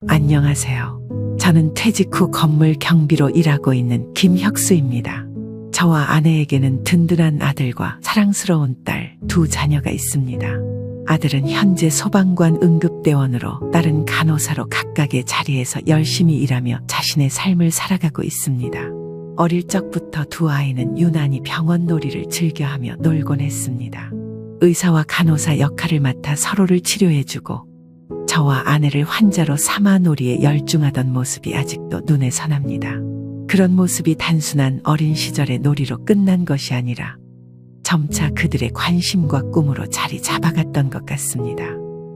안녕하세요. 저는 퇴직 후 건물 경비로 일하고 있는 김혁수입니다. 저와 아내에게는 든든한 아들과 사랑스러운 딸 두 자녀가 있습니다. 아들은 현재 소방관 응급대원으로, 딸은 간호사로 각각의 자리에서 열심히 일하며 자신의 삶을 살아가고 있습니다. 어릴 적부터 두 아이는 유난히 병원 놀이를 즐겨하며 놀곤 했습니다. 의사와 간호사 역할을 맡아 서로를 치료해주고 저와 아내를 환자로 삼아 놀이에 열중하던 모습이 아직도 눈에 선합니다. 그런 모습이 단순한 어린 시절의 놀이로 끝난 것이 아니라 점차 그들의 관심과 꿈으로 자리 잡아갔던 것 같습니다.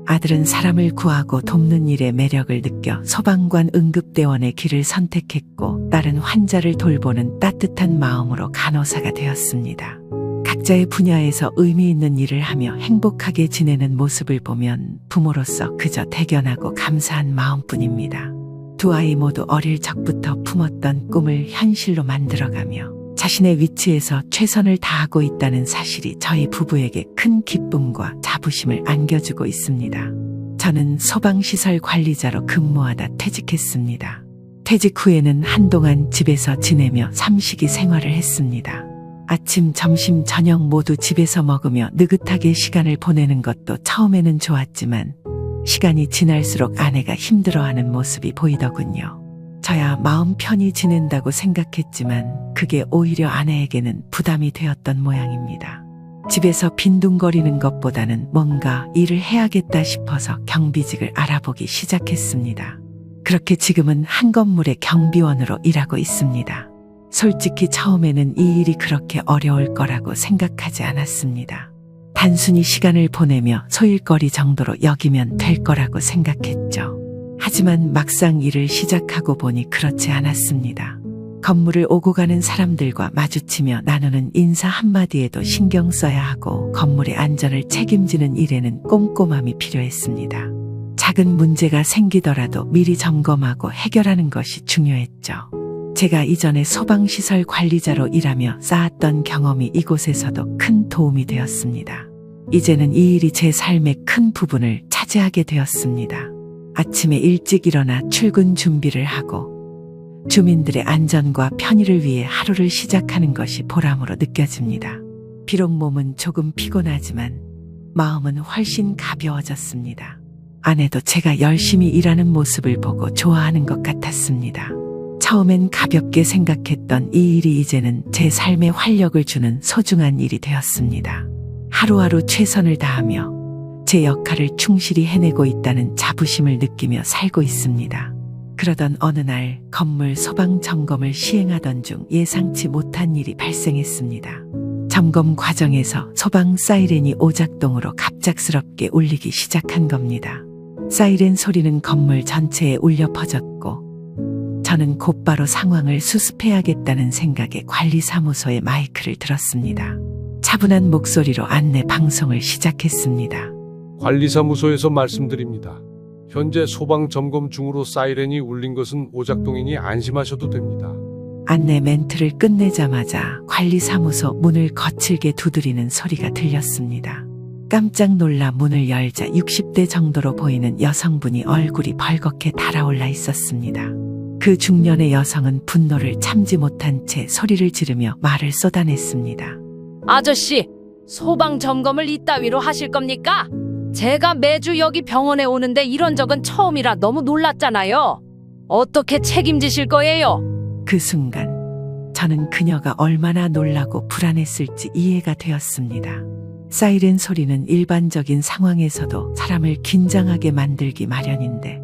아들은 사람을 구하고 돕는 일에 매력을 느껴 소방관 응급대원의 길을 선택했고, 딸은 환자를 돌보는 따뜻한 마음으로 간호사가 되었습니다. 각자의 분야에서 의미 있는 일을 하며 행복하게 지내는 모습을 보면 부모로서 그저 대견하고 감사한 마음뿐입니다. 두 아이 모두 어릴 적부터 품었던 꿈을 현실로 만들어가며 자신의 위치에서 최선을 다하고 있다는 사실이 저희 부부에게 큰 기쁨과 자부심을 안겨주고 있습니다. 저는 소방시설 관리자로 근무하다 퇴직했습니다. 퇴직 후에는 한동안 집에서 지내며 삼식이 생활을 했습니다. 아침, 점심, 저녁 모두 집에서 먹으며 느긋하게 시간을 보내는 것도 처음에는 좋았지만 시간이 지날수록 아내가 힘들어하는 모습이 보이더군요. 저야 마음 편히 지낸다고 생각했지만 그게 오히려 아내에게는 부담이 되었던 모양입니다. 집에서 빈둥거리는 것보다는 뭔가 일을 해야겠다 싶어서 경비직을 알아보기 시작했습니다. 그렇게 지금은 한 건물의 경비원으로 일하고 있습니다. 솔직히 처음에는 이 일이 그렇게 어려울 거라고 생각하지 않았습니다. 단순히 시간을 보내며 소일거리 정도로 여기면 될 거라고 생각했죠. 하지만 막상 일을 시작하고 보니 그렇지 않았습니다. 건물을 오고 가는 사람들과 마주치며 나누는 인사 한마디에도 신경 써야 하고, 건물의 안전을 책임지는 일에는 꼼꼼함이 필요했습니다. 작은 문제가 생기더라도 미리 점검하고 해결하는 것이 중요했죠. 제가 이전에 소방시설 관리자로 일하며 쌓았던 경험이 이곳에서도 큰 도움이 되었습니다. 이제는 이 일이 제 삶의 큰 부분을 차지하게 되었습니다. 아침에 일찍 일어나 출근 준비를 하고 주민들의 안전과 편의를 위해 하루를 시작하는 것이 보람으로 느껴집니다. 비록 몸은 조금 피곤하지만 마음은 훨씬 가벼워졌습니다. 아내도 제가 열심히 일하는 모습을 보고 좋아하는 것 같았습니다. 처음엔 가볍게 생각했던 이 일이 이제는 제 삶에 활력을 주는 소중한 일이 되었습니다. 하루하루 최선을 다하며 제 역할을 충실히 해내고 있다는 자부심을 느끼며 살고 있습니다. 그러던 어느 날 건물 소방 점검을 시행하던 중 예상치 못한 일이 발생했습니다. 점검 과정에서 소방 사이렌이 오작동으로 갑작스럽게 울리기 시작한 겁니다. 사이렌 소리는 건물 전체에 울려 퍼졌고, 저는 곧바로 상황을 수습해야겠다는 생각에 관리사무소에 마이크를 들었습니다. 차분한 목소리로 안내 방송을 시작했습니다. 관리사무소에서 말씀드립니다. 현재 소방 점검 중으로 사이렌이 울린 것은 오작동이니 안심하셔도 됩니다. 안내 멘트를 끝내자마자 관리사무소 문을 거칠게 두드리는 소리가 들렸습니다. 깜짝 놀라 문을 열자 60대 정도로 보이는 여성분이 얼굴이 벌겋게 달아올라 있었습니다. 그 중년의 여성은 분노를 참지 못한 채 소리를 지르며 말을 쏟아냈습니다. 아저씨, 소방 점검을 이따위로 하실 겁니까? 제가 매주 여기 병원에 오는데 이런 적은 처음이라 너무 놀랐잖아요. 어떻게 책임지실 거예요? 그 순간 저는 그녀가 얼마나 놀라고 불안했을지 이해가 되었습니다. 사이렌 소리는 일반적인 상황에서도 사람을 긴장하게 만들기 마련인데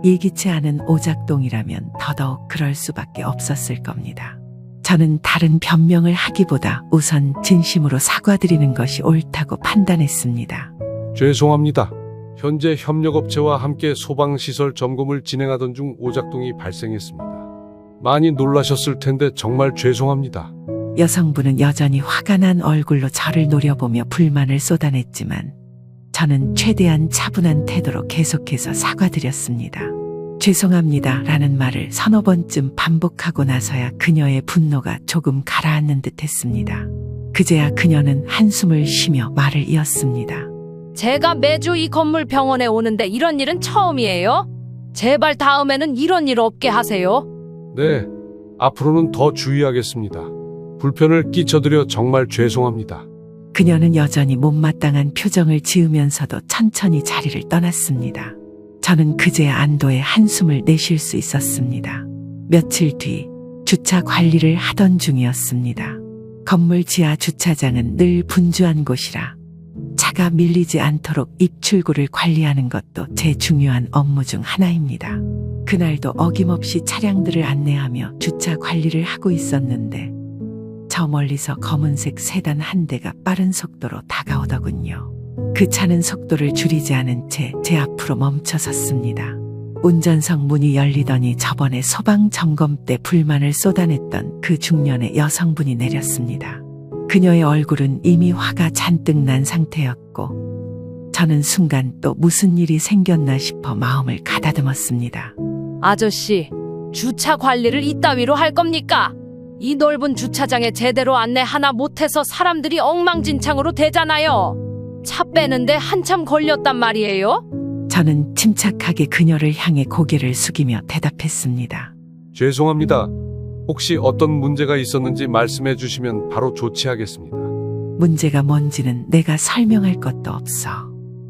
예기치 않은 오작동이라면 더더욱 그럴 수밖에 없었을 겁니다. 저는 다른 변명을 하기보다 우선 진심으로 사과드리는 것이 옳다고 판단했습니다. 죄송합니다. 현재 협력업체와 함께 소방시설 점검을 진행하던 중 오작동이 발생했습니다. 많이 놀라셨을 텐데 정말 죄송합니다. 여성분은 여전히 화가 난 얼굴로 저를 노려보며 불만을 쏟아냈지만 저는 최대한 차분한 태도로 계속해서 사과드렸습니다. 죄송합니다 라는 말을 서너 번쯤 반복하고 나서야 그녀의 분노가 조금 가라앉는 듯 했습니다. 그제야 그녀는 한숨을 쉬며 말을 이었습니다. 제가 매주 이 건물 병원에 오는데 이런 일은 처음이에요. 제발 다음에는 이런 일 없게 하세요. 네, 앞으로는 더 주의하겠습니다. 불편을 끼쳐드려 정말 죄송합니다. 그녀는 여전히 못마땅한 표정을 지으면서도 천천히 자리를 떠났습니다. 저는 그제야 안도의 한숨을 내쉴 수 있었습니다. 며칠 뒤 주차 관리를 하던 중이었습니다. 건물 지하 주차장은 늘 분주한 곳이라 차가 밀리지 않도록 입출구를 관리하는 것도 제 중요한 업무 중 하나입니다. 그날도 어김없이 차량들을 안내하며 주차 관리를 하고 있었는데 저 멀리서 검은색 세단 한 대가 빠른 속도로 다가오더군요. 그 차는 속도를 줄이지 않은 채 제 앞으로 멈춰 섰습니다. 운전석 문이 열리더니 저번에 소방 점검 때 불만을 쏟아냈던 그 중년의 여성분이 내렸습니다. 그녀의 얼굴은 이미 화가 잔뜩 난 상태였고 저는 순간 또 무슨 일이 생겼나 싶어 마음을 가다듬었습니다. 아저씨, 주차 관리를 이따위로 할 겁니까? 이 넓은 주차장에 제대로 안내 하나 못해서 사람들이 엉망진창으로 되잖아요. 차 빼는데 한참 걸렸단 말이에요. 저는 침착하게 그녀를 향해 고개를 숙이며 대답했습니다. 죄송합니다. 혹시 어떤 문제가 있었는지 말씀해 주시면 바로 조치하겠습니다. 문제가 뭔지는 내가 설명할 것도 없어.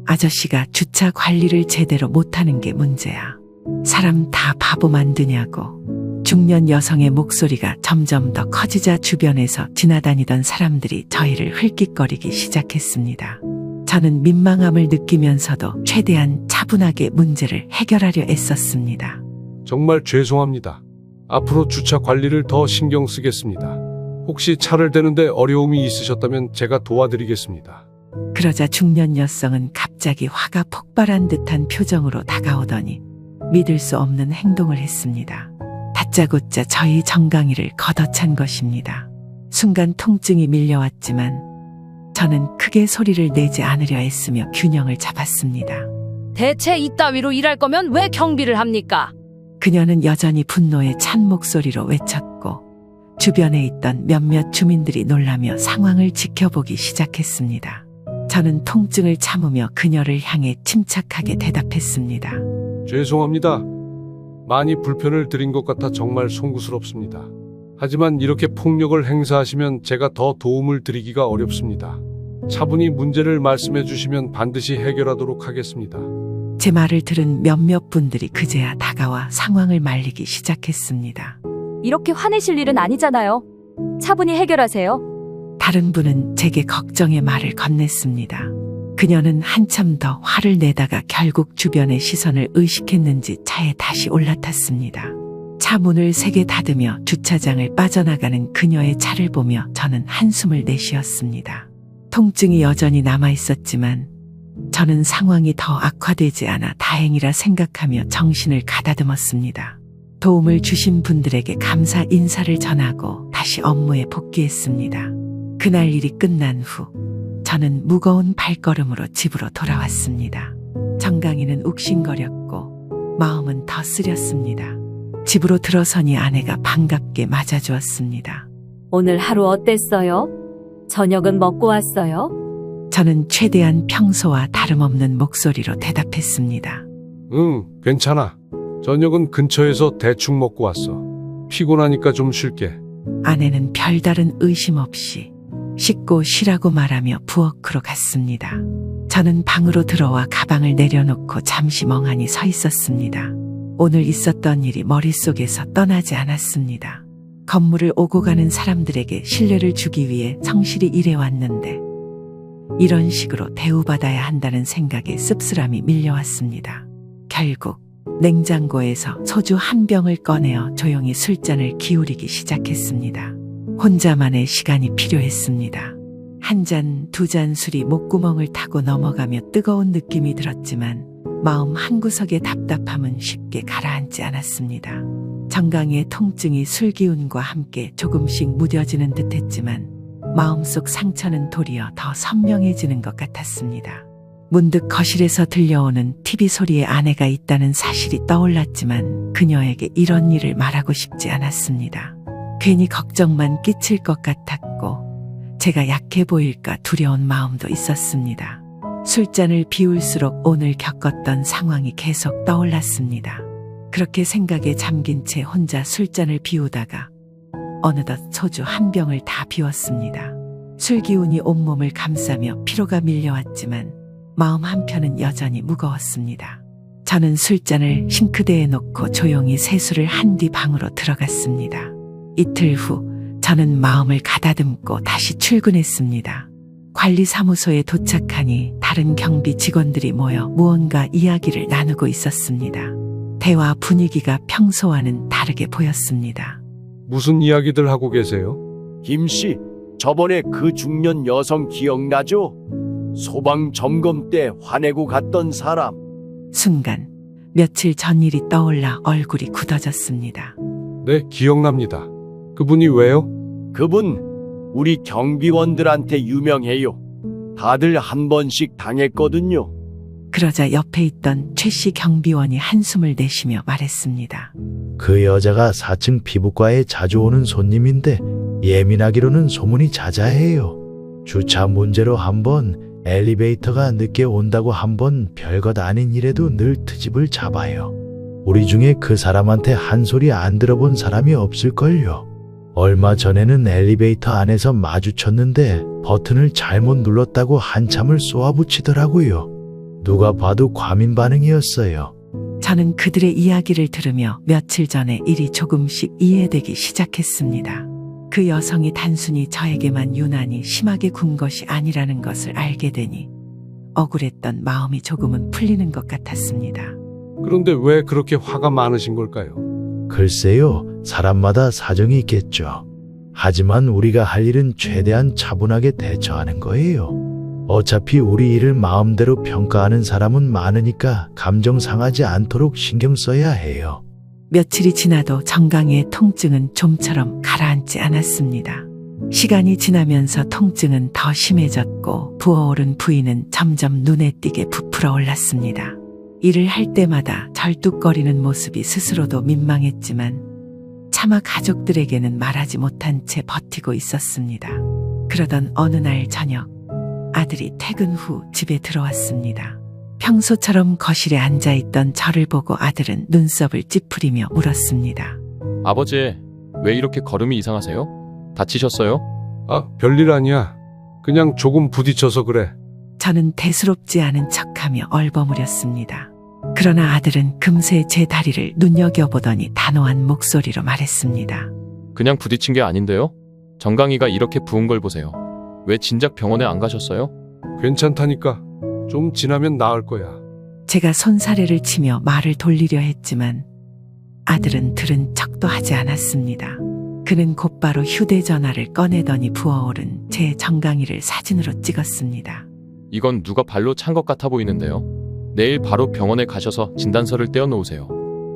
아저씨가 주차 관리를 제대로 못하는 게 문제야. 사람 다 바보 만드냐고. 중년 여성의 목소리가 점점 더 커지자 주변에서 지나다니던 사람들이 저희를 흘낏거리기 시작했습니다. 저는 민망함을 느끼면서도 최대한 차분하게 문제를 해결하려 애썼습니다. 정말 죄송합니다. 앞으로 주차 관리를 더 신경 쓰겠습니다. 혹시 차를 대는데 어려움이 있으셨다면 제가 도와드리겠습니다. 그러자 중년 여성은 갑자기 화가 폭발한 듯한 표정으로 다가오더니 믿을 수 없는 행동을 했습니다. 다짜고짜 저희 정강이를 걷어찬 것입니다. 순간 통증이 밀려왔지만 저는 크게 소리를 내지 않으려 애쓰며 균형을 잡았습니다. 대체 이따위로 일할 거면 왜 경비를 합니까? 그녀는 여전히 분노에 찬 목소리로 외쳤고 주변에 있던 몇몇 주민들이 놀라며 상황을 지켜보기 시작했습니다. 저는 통증을 참으며 그녀를 향해 침착하게 대답했습니다. 죄송합니다. 많이 불편을 드린 것 같아 정말 송구스럽습니다. 하지만 이렇게 폭력을 행사하시면 제가 더 도움을 드리기가 어렵습니다. 차분히 문제를 말씀해 주시면 반드시 해결하도록 하겠습니다. 제 말을 들은 몇몇 분들이 그제야 다가와 상황을 말리기 시작했습니다. 이렇게 화내실 일은 아니잖아요. 차분히 해결하세요. 다른 분은 제게 걱정의 말을 건넸습니다. 그녀는 한참 더 화를 내다가 결국 주변의 시선을 의식했는지 차에 다시 올라탔습니다. 차 문을 세게 닫으며 주차장을 빠져나가는 그녀의 차를 보며 저는 한숨을 내쉬었습니다. 통증이 여전히 남아있었지만 저는 상황이 더 악화되지 않아 다행이라 생각하며 정신을 가다듬었습니다. 도움을 주신 분들에게 감사 인사를 전하고 다시 업무에 복귀했습니다. 그날 일이 끝난 후 저는 무거운 발걸음으로 집으로 돌아왔습니다. 정강이는 욱신거렸고 마음은 더 쓰렸습니다. 집으로 들어서니 아내가 반갑게 맞아주었습니다. 오늘 하루 어땠어요? 저녁은 먹고 왔어요? 저는 최대한 평소와 다름없는 목소리로 대답했습니다. 괜찮아. 저녁은 근처에서 대충 먹고 왔어. 피곤하니까 좀 쉴게. 아내는 별다른 의심 없이 씻고 쉬라고 말하며 부엌으로 갔습니다. 저는 방으로 들어와 가방을 내려놓고 잠시 멍하니 서 있었습니다. 오늘 있었던 일이 머릿속에서 떠나지 않았습니다. 건물을 오고 가는 사람들에게 신뢰를 주기 위해 성실히 일해왔는데 이런 식으로 대우받아야 한다는 생각에 씁쓸함이 밀려왔습니다. 결국 냉장고에서 소주 한 병을 꺼내어 조용히 술잔을 기울이기 시작했습니다. 혼자만의 시간이 필요했습니다. 한 잔, 두 잔 술이 목구멍을 타고 넘어가며 뜨거운 느낌이 들었지만 마음 한구석의 답답함은 쉽게 가라앉지 않았습니다. 정강이의 통증이 술 기운과 함께 조금씩 무뎌지는 듯했지만 마음속 상처는 도리어 더 선명해지는 것 같았습니다. 문득 거실에서 들려오는 TV 소리에 아내가 있다는 사실이 떠올랐지만 그녀에게 이런 일을 말하고 싶지 않았습니다. 괜히 걱정만 끼칠 것 같았고 제가 약해 보일까 두려운 마음도 있었습니다. 술잔을 비울수록 오늘 겪었던 상황이 계속 떠올랐습니다. 그렇게 생각에 잠긴 채 혼자 술잔을 비우다가 어느덧 소주 한 병을 다 비웠습니다. 술 기운이 온몸을 감싸며 피로가 밀려왔지만 마음 한편은 여전히 무거웠습니다. 저는 술잔을 싱크대에 놓고 조용히 세수를 한 뒤 방으로 들어갔습니다. 이틀 후 저는 마음을 가다듬고 다시 출근했습니다. 관리사무소에 도착하니 다른 경비 직원들이 모여 무언가 이야기를 나누고 있었습니다. 대화 분위기가 평소와는 다르게 보였습니다. 무슨 이야기들 하고 계세요? 김 씨, 저번에 그 중년 여성 기억나죠? 소방 점검 때 화내고 갔던 사람. 순간 며칠 전 일이 떠올라 얼굴이 굳어졌습니다. 네, 기억납니다. 그분이 왜요? 그분 우리 경비원들한테 유명해요. 다들 한 번씩 당했거든요. 그러자 옆에 있던 최 씨 경비원이 한숨을 내쉬며 말했습니다. 그 여자가 4층 피부과에 자주 오는 손님인데 예민하기로는 소문이 자자해요. 주차 문제로 한 번, 엘리베이터가 늦게 온다고 한 번, 별것 아닌 일에도 늘 트집을 잡아요. 우리 중에 그 사람한테 한 소리 안 들어본 사람이 없을걸요. 얼마 전에는 엘리베이터 안에서 마주쳤는데 버튼을 잘못 눌렀다고 한참을 쏘아붙이더라고요. 누가 봐도 과민 반응이었어요. 저는 그들의 이야기를 들으며 며칠 전의 일이 조금씩 이해되기 시작했습니다. 그 여성이 단순히 저에게만 유난히 심하게 군 것이 아니라는 것을 알게 되니 억울했던 마음이 조금은 풀리는 것 같았습니다. 그런데 왜 그렇게 화가 많으신 걸까요? 글쎄요, 사람마다 사정이 있겠죠. 하지만 우리가 할 일은 최대한 차분하게 대처하는 거예요. 어차피 우리 일을 마음대로 평가하는 사람은 많으니까 감정 상하지 않도록 신경 써야 해요. 며칠이 지나도 정강이의 통증은 좀처럼 가라앉지 않았습니다. 시간이 지나면서 통증은 더 심해졌고 부어오른 부위는 점점 눈에 띄게 부풀어 올랐습니다. 일을 할 때마다 절뚝거리는 모습이 스스로도 민망했지만 차마 가족들에게는 말하지 못한 채 버티고 있었습니다. 그러던 어느 날 저녁 아들이 퇴근 후 집에 들어왔습니다. 평소처럼 거실에 앉아있던 저를 보고 아들은 눈썹을 찌푸리며 물었습니다. 아버지, 왜 이렇게 걸음이 이상하세요? 다치셨어요? 아, 별일 아니야. 그냥 조금 부딪혀서 그래. 저는 대수롭지 않은 척하며 얼버무렸습니다. 그러나 아들은 금세 제 다리를 눈여겨보더니 단호한 목소리로 말했습니다. 그냥 부딪힌 게 아닌데요? 정강이가 이렇게 부은 걸 보세요. 왜 진작 병원에 안 가셨어요? 괜찮다니까. 좀 지나면 나을 거야. 제가 손사래를 치며 말을 돌리려 했지만 아들은 들은 척도 하지 않았습니다. 그는 곧바로 휴대전화를 꺼내더니 부어오른 제 정강이를 사진으로 찍었습니다. 이건 누가 발로 찬 것 같아 보이는데요. 내일 바로 병원에 가셔서 진단서를 떼어 놓으세요.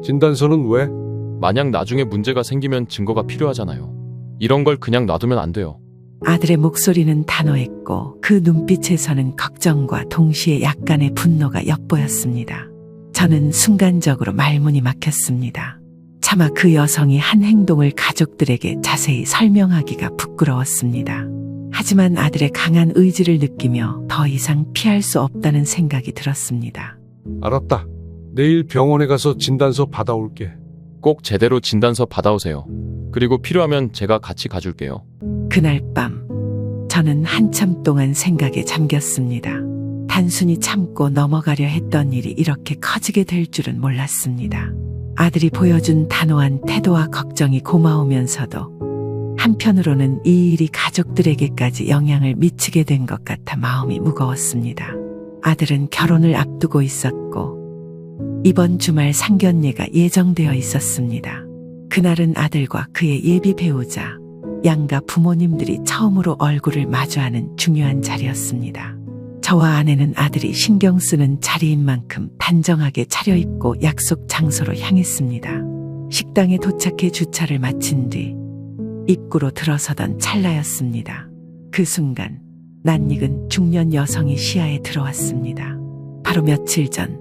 진단서는 왜? 만약 나중에 문제가 생기면 증거가 필요하잖아요. 이런 걸 그냥 놔두면 안 돼요. 아들의 목소리는 단호했고 그 눈빛에서는 걱정과 동시에 약간의 분노가 엿보였습니다. 저는 순간적으로 말문이 막혔습니다. 차마 그 여성이 한 행동을 가족들에게 자세히 설명하기가 부끄러웠습니다. 하지만 아들의 강한 의지를 느끼며 더 이상 피할 수 없다는 생각이 들었습니다. 알았다. 내일 병원에 가서 진단서 받아올게. 꼭 제대로 진단서 받아오세요. 그리고 필요하면 제가 같이 가줄게요. 그날 밤 저는 한참 동안 생각에 잠겼습니다. 단순히 참고 넘어가려 했던 일이 이렇게 커지게 될 줄은 몰랐습니다. 아들이 보여준 단호한 태도와 걱정이 고마우면서도 한편으로는 이 일이 가족들에게까지 영향을 미치게 된 것 같아 마음이 무거웠습니다. 아들은 결혼을 앞두고 있었고 이번 주말 상견례가 예정되어 있었습니다. 그날은 아들과 그의 예비 배우자, 양가 부모님들이 처음으로 얼굴을 마주하는 중요한 자리였습니다. 저와 아내는 아들이 신경 쓰는 자리인 만큼 단정하게 차려입고 약속 장소로 향했습니다. 식당에 도착해 주차를 마친 뒤 입구로 들어서던 찰나였습니다. 그 순간 낯익은 중년 여성이 시야에 들어왔습니다. 바로 며칠 전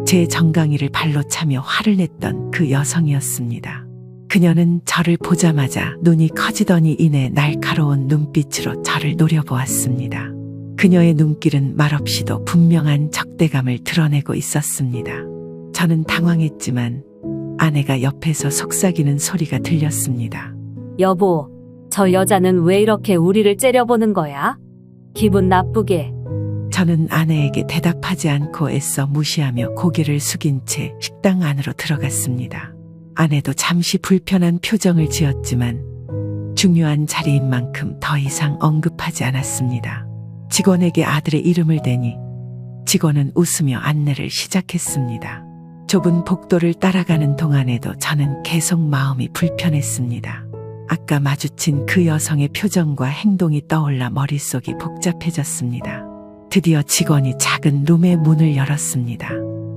제 정강이를 발로 차며 화를 냈던 그 여성이었습니다. 그녀는 저를 보자마자 눈이 커지더니 이내 날카로운 눈빛으로 저를 노려보았습니다. 그녀의 눈길은 말없이도 분명한 적대감을 드러내고 있었습니다. 저는 당황했지만 아내가 옆에서 속삭이는 소리가 들렸습니다. 여보, 저 여자는 왜 이렇게 우리를 째려보는 거야? 기분 나쁘게. 저는 아내에게 대답하지 않고 애써 무시하며 고개를 숙인 채 식당 안으로 들어갔습니다. 아내도 잠시 불편한 표정을 지었지만 중요한 자리인 만큼 더 이상 언급하지 않았습니다. 직원에게 아들의 이름을 대니 직원은 웃으며 안내를 시작했습니다. 좁은 복도를 따라가는 동안에도 저는 계속 마음이 불편했습니다. 아까 마주친 그 여성의 표정과 행동이 떠올라 머릿속이 복잡해졌습니다. 드디어 직원이 작은 룸의 문을 열었습니다.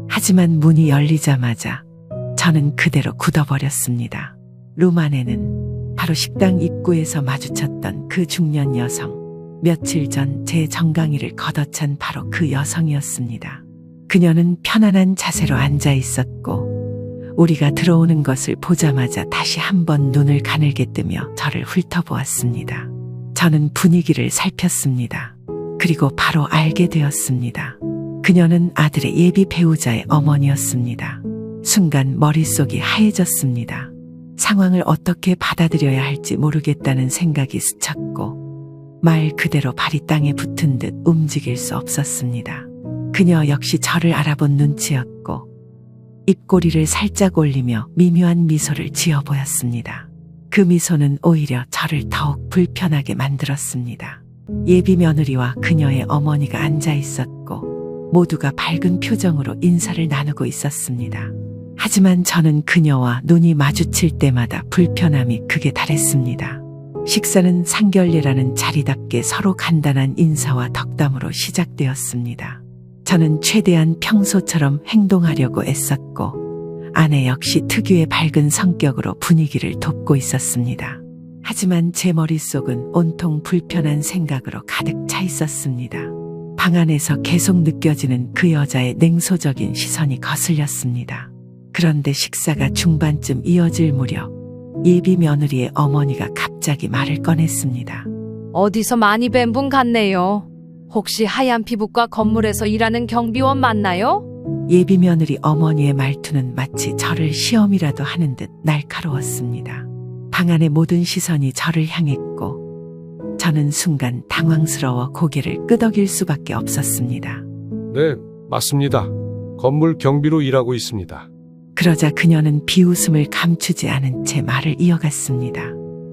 하지만 문이 열리자마자 저는 그대로 굳어버렸습니다. 룸 안에는 바로 식당 입구에서 마주쳤던 그 중년 여성. 며칠 전 제 정강이를 걷어찬 바로 그 여성이었습니다. 그녀는 편안한 자세로 앉아 있었고 우리가 들어오는 것을 보자마자 다시 한번 눈을 가늘게 뜨며 저를 훑어보았습니다. 저는 분위기를 살폈습니다. 그리고 바로 알게 되었습니다. 그녀는 아들의 예비 배우자의 어머니였습니다. 순간 머릿속이 하얘졌습니다. 상황을 어떻게 받아들여야 할지 모르겠다는 생각이 스쳤고 말 그대로 발이 땅에 붙은 듯 움직일 수 없었습니다. 그녀 역시 저를 알아본 눈치였고 입꼬리를 살짝 올리며 미묘한 미소를 지어 보였습니다. 그 미소는 오히려 저를 더욱 불편하게 만들었습니다. 예비 며느리와 그녀의 어머니가 앉아 있었고 모두가 밝은 표정으로 인사를 나누고 있었습니다. 하지만 저는 그녀와 눈이 마주칠 때마다 불편함이 극에 달했습니다. 식사는 상견례라는 자리답게 서로 간단한 인사와 덕담으로 시작되었습니다. 저는 최대한 평소처럼 행동하려고 애썼고 아내 역시 특유의 밝은 성격으로 분위기를 돕고 있었습니다. 하지만 제 머릿속은 온통 불편한 생각으로 가득 차 있었습니다. 방 안에서 계속 느껴지는 그 여자의 냉소적인 시선이 거슬렸습니다. 그런데 식사가 중반쯤 이어질 무렵 예비 며느리의 어머니가 갑자기 말을 꺼냈습니다. 어디서 많이 뵌 분 같네요. 혹시 하얀 피부과 건물에서 일하는 경비원 맞나요? 예비 며느리 어머니의 말투는 마치 저를 시험이라도 하는 듯 날카로웠습니다. 방 안의 모든 시선이 저를 향했고 저는 순간 당황스러워 고개를 끄덕일 수밖에 없었습니다. 네, 맞습니다. 건물 경비로 일하고 있습니다. 그러자 그녀는 비웃음을 감추지 않은 채 말을 이어갔습니다.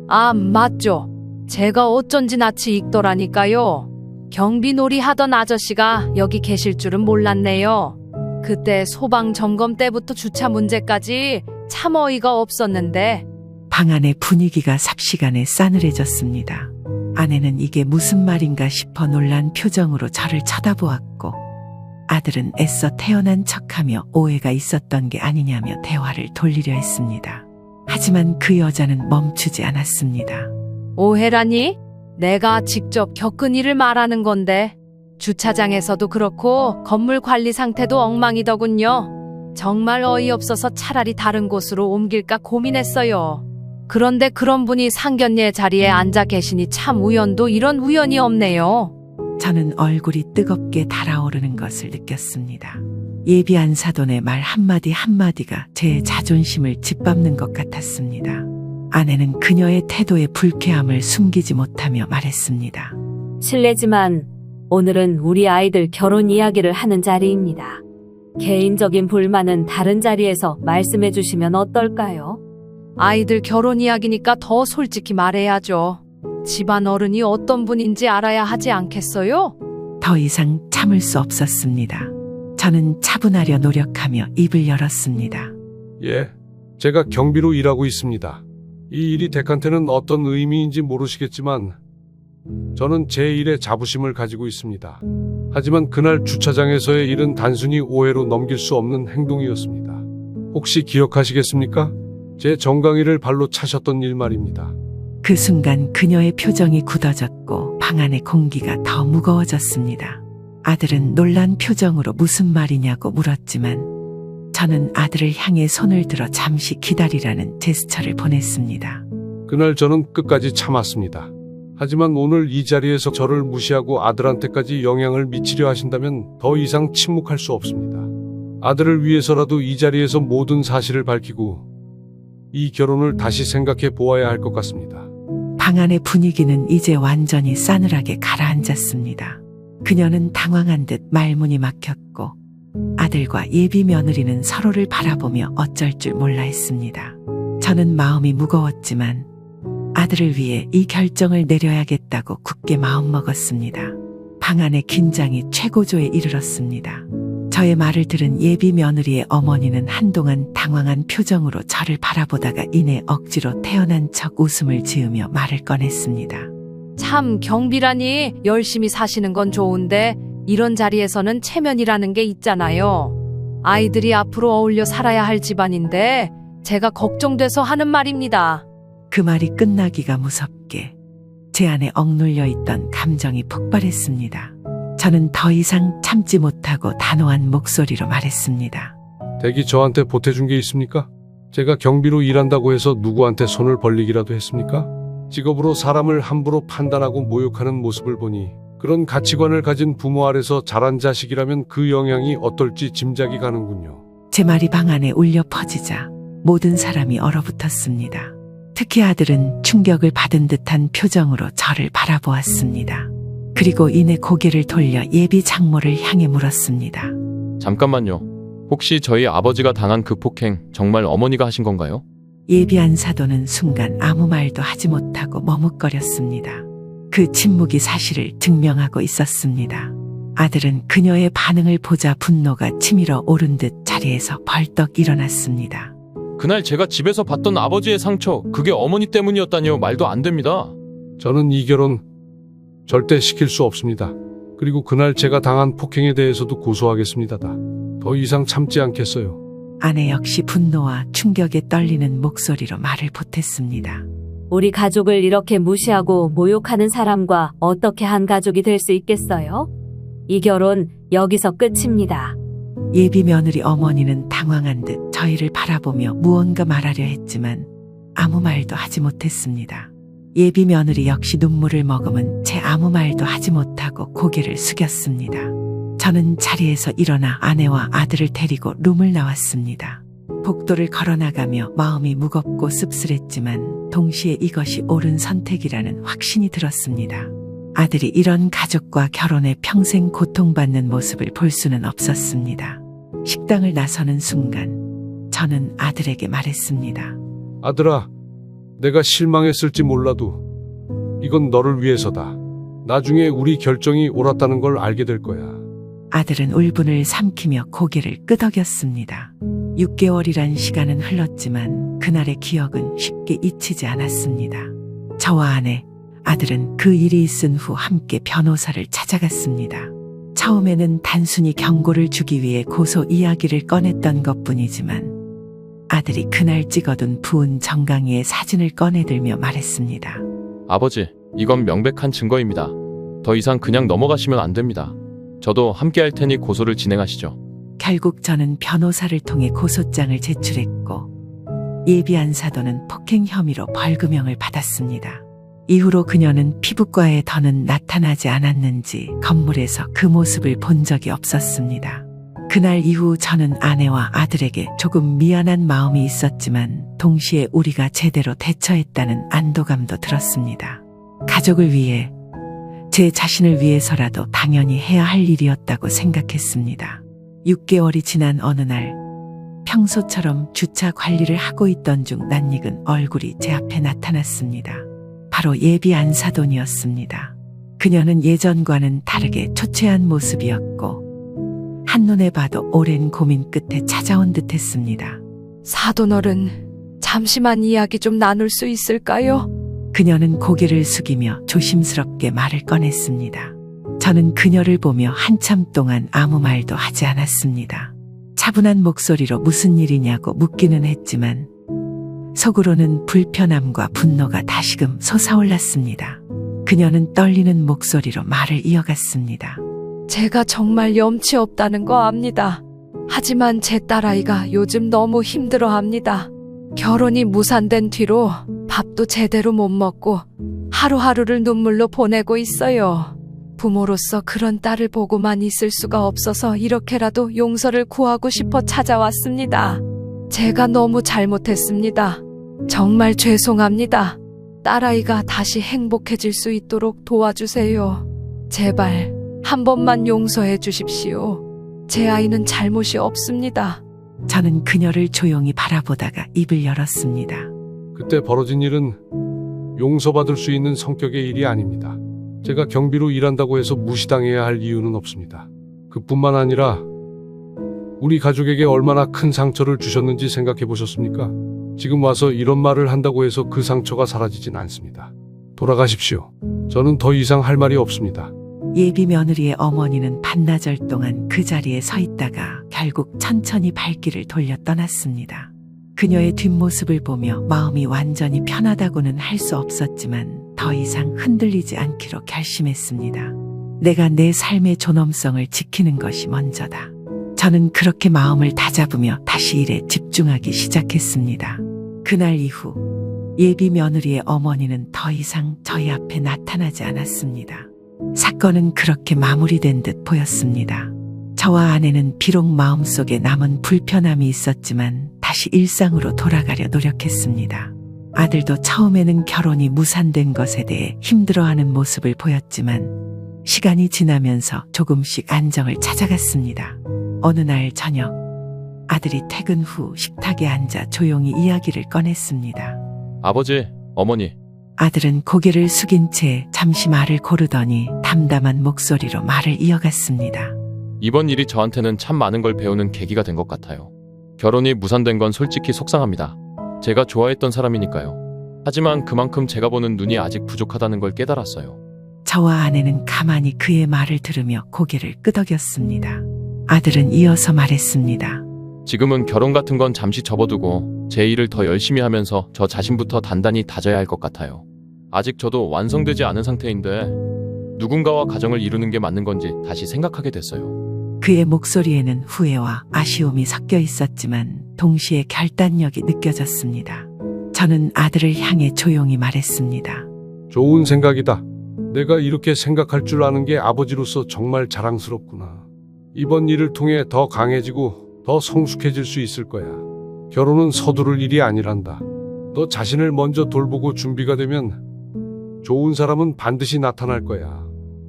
아, 맞죠. 제가 어쩐지 낯이 익더라니까요. 경비놀이 하던 아저씨가 여기 계실 줄은 몰랐네요. 그때 소방 점검 때부터 주차 문제까지 참 어이가 없었는데. 방 안의 분위기가 삽시간에 싸늘해졌습니다. 아내는 이게 무슨 말인가 싶어 놀란 표정으로 저를 쳐다보았고 아들은 애써 태어난 척하며 오해가 있었던 게 아니냐며 대화를 돌리려 했습니다. 하지만 그 여자는 멈추지 않았습니다. 오해라니? 내가 직접 겪은 일을 말하는 건데 주차장에서도 그렇고 건물 관리 상태도 엉망이더군요. 정말 어이없어서 차라리 다른 곳으로 옮길까 고민했어요. 그런데 그런 분이 상견례 자리에 앉아 계시니 참 우연도 이런 우연이 없네요. 저는 얼굴이 뜨겁게 달아오르는 것을 느꼈습니다. 예비 안사돈의 말 한마디 한마디가 제 자존심을 짓밟는 것 같았습니다. 아내는 그녀의 태도의 불쾌함을 숨기지 못하며 말했습니다. 실례지만 오늘은 우리 아이들 결혼 이야기를 하는 자리입니다. 개인적인 불만은 다른 자리에서 말씀해 주시면 어떨까요? 아이들 결혼 이야기니까 더 솔직히 말해야죠. 집안 어른이 어떤 분인지 알아야 하지 않겠어요? 더 이상 참을 수 없었습니다. 저는 차분하려 노력하며 입을 열었습니다. 예, 제가 경비로 일하고 있습니다. 이 일이 댁한테는 어떤 의미인지 모르시겠지만 저는 제 일에 자부심을 가지고 있습니다. 하지만 그날 주차장에서의 일은 단순히 오해로 넘길 수 없는 행동이었습니다. 혹시 기억하시겠습니까? 제 정강이를 발로 차셨던 일 말입니다. 그 순간 그녀의 표정이 굳어졌고 방 안의 공기가 더 무거워졌습니다. 아들은 놀란 표정으로 무슨 말이냐고 물었지만 저는 아들을 향해 손을 들어 잠시 기다리라는 제스처를 보냈습니다. 그날 저는 끝까지 참았습니다. 하지만 오늘 이 자리에서 저를 무시하고 아들한테까지 영향을 미치려 하신다면 더 이상 침묵할 수 없습니다. 아들을 위해서라도 이 자리에서 모든 사실을 밝히고 이 결혼을 다시 생각해 보아야 할 것 같습니다. 방 안의 분위기는 이제 완전히 싸늘하게 가라앉았습니다. 그녀는 당황한 듯 말문이 막혔고 아들과 예비 며느리는 서로를 바라보며 어쩔 줄 몰라 했습니다. 저는 마음이 무거웠지만 아들을 위해 이 결정을 내려야겠다고 굳게 마음먹었습니다. 방 안의 긴장이 최고조에 이르렀습니다. 저의 말을 들은 예비 며느리의 어머니는 한동안 당황한 표정으로 저를 바라보다가 이내 억지로 태어난 척 웃음을 지으며 말을 꺼냈습니다. 참 경비라니 열심히 사시는 건 좋은데 이런 자리에서는 체면이라는 게 있잖아요. 아이들이 앞으로 어울려 살아야 할 집안인데 제가 걱정돼서 하는 말입니다. 그 말이 끝나기가 무섭게 제 안에 억눌려 있던 감정이 폭발했습니다. 저는 더 이상 참지 못하고 단호한 목소리로 말했습니다. 댁이 저한테 보태준 게 있습니까? 제가 경비로 일한다고 해서 누구한테 손을 벌리기라도 했습니까? 직업으로 사람을 함부로 판단하고 모욕하는 모습을 보니 그런 가치관을 가진 부모 아래서 자란 자식이라면 그 영향이 어떨지 짐작이 가는군요. 제 말이 방 안에 울려 퍼지자 모든 사람이 얼어붙었습니다. 특히 아들은 충격을 받은 듯한 표정으로 저를 바라보았습니다. 그리고 이내 고개를 돌려 예비 장모를 향해 물었습니다. 잠깐만요. 혹시 저희 아버지가 당한 그 폭행 정말 어머니가 하신 건가요? 예비 안사도는 순간 아무 말도 하지 못하고 머뭇거렸습니다. 그 침묵이 사실을 증명하고 있었습니다. 아들은 그녀의 반응을 보자 분노가 치밀어 오른 듯 자리에서 벌떡 일어났습니다. 그날 제가 집에서 봤던 아버지의 상처, 그게 어머니 때문이었다니요. 말도 안 됩니다. 저는 이 결혼 절대 시킬 수 없습니다. 그리고 그날 제가 당한 폭행에 대해서도 고소하겠습니다. 더 이상 참지 않겠어요. 아내 역시 분노와 충격에 떨리는 목소리로 말을 보탰습니다. 우리 가족을 이렇게 무시하고 모욕하는 사람과 어떻게 한 가족이 될 수 있겠어요? 이 결혼 여기서 끝입니다. 예비 며느리 어머니는 당황한 듯 저희를 바라보며 무언가 말하려 했지만 아무 말도 하지 못했습니다. 예비 며느리 역시 눈물을 머금은 채 아무 말도 하지 못하고 고개를 숙였습니다. 저는 자리에서 일어나 아내와 아들을 데리고 룸을 나왔습니다. 복도를 걸어나가며 마음이 무겁고 씁쓸했지만 동시에 이것이 옳은 선택이라는 확신이 들었습니다. 아들이 이런 가족과 결혼해 평생 고통받는 모습을 볼 수는 없었습니다. 식당을 나서는 순간 저는 아들에게 말했습니다. 아들아, 내가 실망했을지 몰라도 이건 너를 위해서다. 나중에 우리 결정이 옳았다는 걸 알게 될 거야. 아들은 울분을 삼키며 고개를 끄덕였습니다. 6개월이란 시간은 흘렀지만 그날의 기억은 쉽게 잊히지 않았습니다. 저와 아내, 아들은 그 일이 있은 후 함께 변호사를 찾아갔습니다. 처음에는 단순히 경고를 주기 위해 고소 이야기를 꺼냈던 것뿐이지만 아들이 그날 찍어둔 부은 정강이의 사진을 꺼내들며 말했습니다. 아버지, 이건 명백한 증거입니다. 더 이상 그냥 넘어가시면 안 됩니다. 저도 함께 할 테니 고소를 진행하시죠. 결국 저는 변호사를 통해 고소장을 제출했고 예비 안사도는 폭행 혐의로 벌금형을 받았습니다. 이후로 그녀는 피부과에 더는 나타나지 않았는지 건물에서 그 모습을 본 적이 없었습니다. 그날 이후 저는 아내와 아들에게 조금 미안한 마음이 있었지만 동시에 우리가 제대로 대처했다는 안도감도 들었습니다. 가족을 위해, 제 자신을 위해서라도 당연히 해야 할 일이었다고 생각했습니다. 6개월이 지난 어느 날 평소처럼 주차 관리를 하고 있던 중 낯익은 얼굴이 제 앞에 나타났습니다. 바로 예비 안사돈이었습니다. 그녀는 예전과는 다르게 초췌한 모습이었고 한눈에 봐도 오랜 고민 끝에 찾아온 듯했습니다. 사돈어른, 잠시만 이야기 좀 나눌 수 있을까요? 그녀는 고개를 숙이며 조심스럽게 말을 꺼냈습니다. 저는 그녀를 보며 한참 동안 아무 말도 하지 않았습니다. 차분한 목소리로 무슨 일이냐고 묻기는 했지만 속으로는 불편함과 분노가 다시금 솟아올랐습니다. 그녀는 떨리는 목소리로 말을 이어갔습니다. 제가 정말 염치 없다는 거 압니다. 하지만 제 딸아이가 요즘 너무 힘들어합니다. 결혼이 무산된 뒤로 밥도 제대로 못 먹고 하루하루를 눈물로 보내고 있어요. 부모로서 그런 딸을 보고만 있을 수가 없어서 이렇게라도 용서를 구하고 싶어 찾아왔습니다. 제가 너무 잘못했습니다. 정말 죄송합니다. 딸아이가 다시 행복해질 수 있도록 도와주세요. 제발 한 번만 용서해 주십시오. 제 아이는 잘못이 없습니다. 저는 그녀를 조용히 바라보다가 입을 열었습니다. 그때 벌어진 일은 용서받을 수 있는 성격의 일이 아닙니다. 제가 경비로 일한다고 해서 무시당해야 할 이유는 없습니다. 그뿐만 아니라 우리 가족에게 얼마나 큰 상처를 주셨는지 생각해 보셨습니까? 지금 와서 이런 말을 한다고 해서 그 상처가 사라지진 않습니다. 돌아가십시오. 저는 더 이상 할 말이 없습니다. 예비 며느리의 어머니는 반나절 동안 그 자리에 서 있다가 결국 천천히 발길을 돌려 떠났습니다. 그녀의 뒷모습을 보며 마음이 완전히 편하다고는 할 수 없었지만 더 이상 흔들리지 않기로 결심했습니다. 내가 내 삶의 존엄성을 지키는 것이 먼저다. 저는 그렇게 마음을 다잡으며 다시 일에 집중하기 시작했습니다. 그날 이후 예비 며느리의 어머니는 더 이상 저희 앞에 나타나지 않았습니다. 사건은 그렇게 마무리된 듯 보였습니다. 저와 아내는 비록 마음속에 남은 불편함이 있었지만 다시 일상으로 돌아가려 노력했습니다. 아들도 처음에는 결혼이 무산된 것에 대해 힘들어하는 모습을 보였지만 시간이 지나면서 조금씩 안정을 찾아갔습니다. 어느 날 저녁, 아들이 퇴근 후 식탁에 앉아 조용히 이야기를 꺼냈습니다. 아버지, 어머니, 아들은 고개를 숙인 채 잠시 말을 고르더니 담담한 목소리로 말을 이어갔습니다. 이번 일이 저한테는 참 많은 걸 배우는 계기가 된 것 같아요. 결혼이 무산된 건 솔직히 속상합니다. 제가 좋아했던 사람이니까요. 하지만 그만큼 제가 보는 눈이 아직 부족하다는 걸 깨달았어요. 저와 아내는 가만히 그의 말을 들으며 고개를 끄덕였습니다. 아들은 이어서 말했습니다. 지금은 결혼 같은 건 잠시 접어두고 제 일을 더 열심히 하면서 저 자신부터 단단히 다져야 할 것 같아요. 아직 저도 완성되지 않은 상태인데 누군가와 가정을 이루는 게 맞는 건지 다시 생각하게 됐어요. 그의 목소리에는 후회와 아쉬움이 섞여 있었지만 동시에 결단력이 느껴졌습니다. 저는 아들을 향해 조용히 말했습니다. 좋은 생각이다. 내가 이렇게 생각할 줄 아는 게 아버지로서 정말 자랑스럽구나. 이번 일을 통해 더 강해지고 더 성숙해질 수 있을 거야. 결혼은 서두를 일이 아니란다. 너 자신을 먼저 돌보고 준비가 되면 좋은 사람은 반드시 나타날 거야.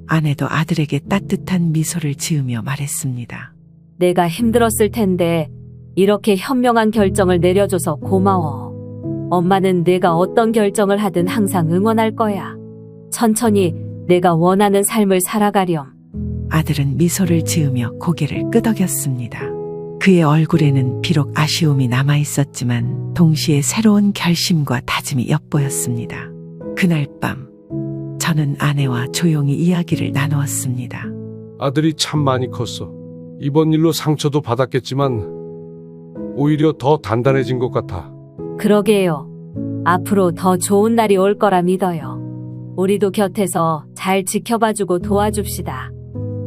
아내도 아들에게 따뜻한 미소를 지으며 말했습니다. 내가 힘들었을 텐데 이렇게 현명한 결정을 내려줘서 고마워. 엄마는 내가 어떤 결정을 하든 항상 응원할 거야. 천천히 내가 원하는 삶을 살아가렴. 아들은 미소를 지으며 고개를 끄덕였습니다. 그의 얼굴에는 비록 아쉬움이 남아 있었지만 동시에 새로운 결심과 다짐이 엿보였습니다. 그날 밤 저는 아내와 조용히 이야기를 나누었습니다. 아들이 참 많이 컸어. 이번 일로 상처도 받았겠지만 오히려 더 단단해진 것 같아. 그러게요. 앞으로 더 좋은 날이 올 거라 믿어요. 우리도 곁에서 잘 지켜봐주고 도와줍시다.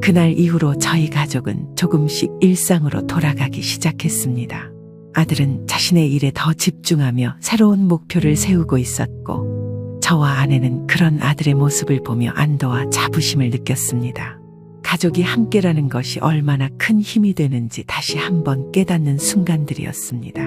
그날 이후로 저희 가족은 조금씩 일상으로 돌아가기 시작했습니다. 아들은 자신의 일에 더 집중하며 새로운 목표를 세우고 있었고 저와 아내는 그런 아들의 모습을 보며 안도와 자부심을 느꼈습니다. 가족이 함께라는 것이 얼마나 큰 힘이 되는지 다시 한번 깨닫는 순간들이었습니다.